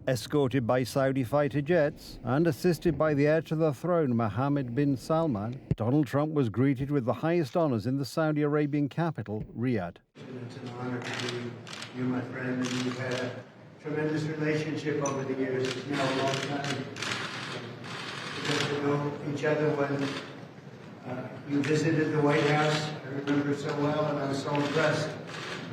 Escorted by Saudi fighter jets and assisted by the heir to the throne, Mohammed bin Salman, Donald Trump was greeted with the highest honors in the Saudi Arabian capital, Riyadh. It's an honor to be you, my friend, and we've had a tremendous relationship over the years. It's now a long time. We got to know each other when you visited the White House. I remember so well, and I was so impressed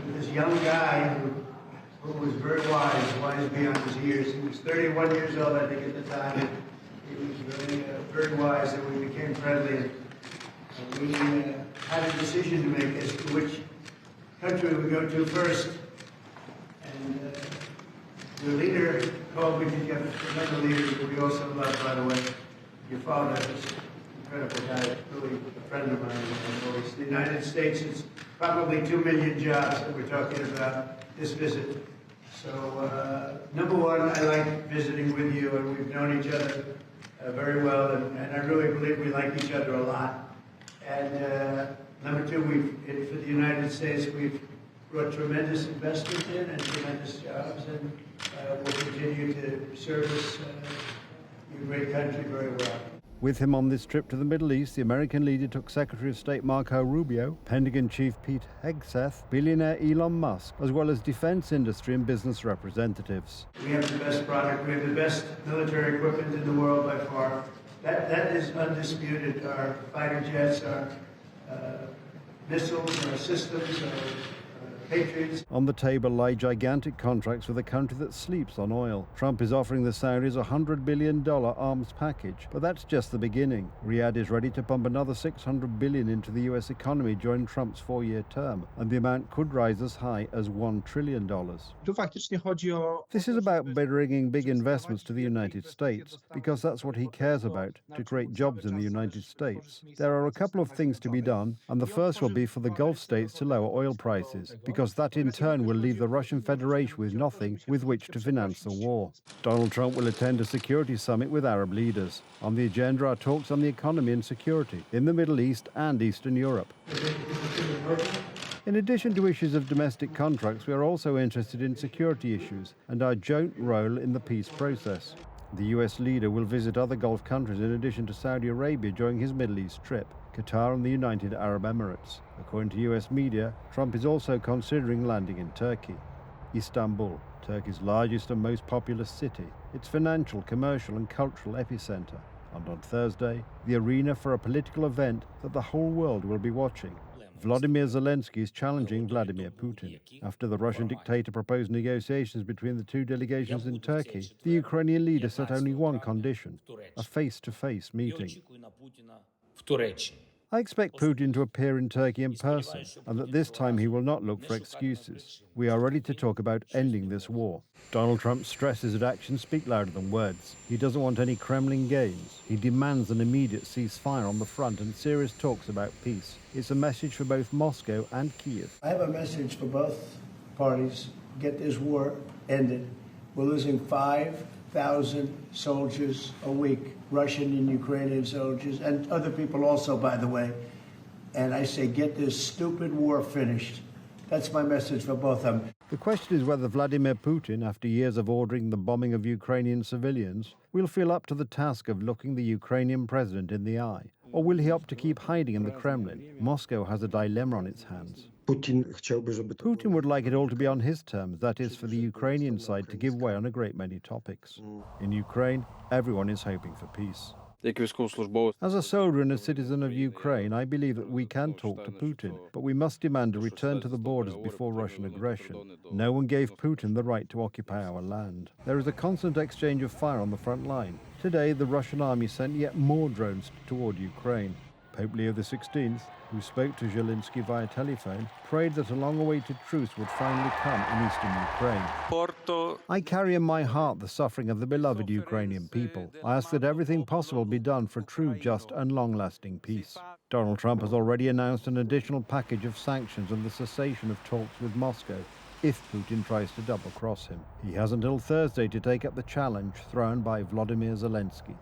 with this young guy who was very wise beyond his years. He was 31 years old, I think, at the time. And he was really very wise, and we became friendly. And we had a decision to make as to which country we go to first. And the leader called me to get another leader that we also love, by the way. Your father is an incredible guy, really a friend of mine. It's the United States. It's probably 2 million jobs that we're talking about this visit. So, number one, I like visiting with you, and we've known each other very well, and I really believe we like each other a lot. And number two, for the United States, we've brought tremendous investment in and tremendous jobs, and we'll continue to service your great country very well. With him on this trip to the Middle East, the American leader took Secretary of State Marco Rubio, Pentagon Chief Pete Hegseth, billionaire Elon Musk, as well as defense industry and business representatives. We have the best product. We have the best military equipment in the world by far. That is undisputed. Our fighter jets, our missiles, our systems, our Patriots. On the table lie gigantic contracts with a country that sleeps on oil. Trump is offering the Saudis a $100 billion arms package, but that's just the beginning. Riyadh is ready to pump another $600 billion into the U.S. economy during Trump's 4-year term, and the amount could rise as high as $1 trillion. This is about bringing big investments to the United States, because that's what he cares about, to create jobs in the United States. There are a couple of things to be done, and the first will be for the Gulf states to lower oil prices, because that in turn will leave the Russian Federation with nothing with which to finance the war. Donald Trump will attend a security summit with Arab leaders. On the agenda are talks on the economy and security in the Middle East and Eastern Europe. In addition to issues of domestic contracts, we are also interested in security issues and our joint role in the peace process. The U.S. leader will visit other Gulf countries in addition to Saudi Arabia during his Middle East trip, Qatar and the United Arab Emirates. According to U.S. media, Trump is also considering landing in Turkey. Istanbul, Turkey's largest and most populous city, its financial, commercial and cultural epicenter. And on Thursday, the arena for a political event that the whole world will be watching. Vladimir Zelensky is challenging Vladimir Putin. After the Russian dictator proposed negotiations between the two delegations in Turkey, the Ukrainian leader set only one condition: a face-to-face meeting. I expect Putin to appear in Turkey in person, and that this time he will not look for excuses. We are ready to talk about ending this war. Donald Trump stresses that actions speak louder than words. He doesn't want any Kremlin games. He demands an immediate ceasefire on the front and serious talks about peace. It's a message for both Moscow and Kyiv. I have a message for both parties. Get this war ended. We're losing 5,000 soldiers a week, Russian and Ukrainian soldiers, and other people also, by the way. And I say, get this stupid war finished. That's my message for both of them. The question is whether Vladimir Putin, after years of ordering the bombing of Ukrainian civilians, will feel up to the task of looking the Ukrainian president in the eye. Or will he opt to keep hiding in the Kremlin? Moscow has a dilemma on its hands. Putin would like it all to be on his terms, that is, for the Ukrainian side to give way on a great many topics. In Ukraine, everyone is hoping for peace. As a soldier and a citizen of Ukraine, I believe that we can talk to Putin, but we must demand a return to the borders before Russian aggression. No one gave Putin the right to occupy our land. There is a constant exchange of fire on the front line. Today, the Russian army sent yet more drones toward Ukraine. Pope Leo XVI, who spoke to Zelensky via telephone, prayed that a long-awaited truce would finally come in eastern Ukraine. I carry in my heart the suffering of the beloved Ukrainian people. I ask that everything possible be done for true, just and long-lasting peace. Donald Trump has already announced an additional package of sanctions and the cessation of talks with Moscow if Putin tries to double-cross him. He has until Thursday to take up the challenge thrown by Volodymyr Zelensky.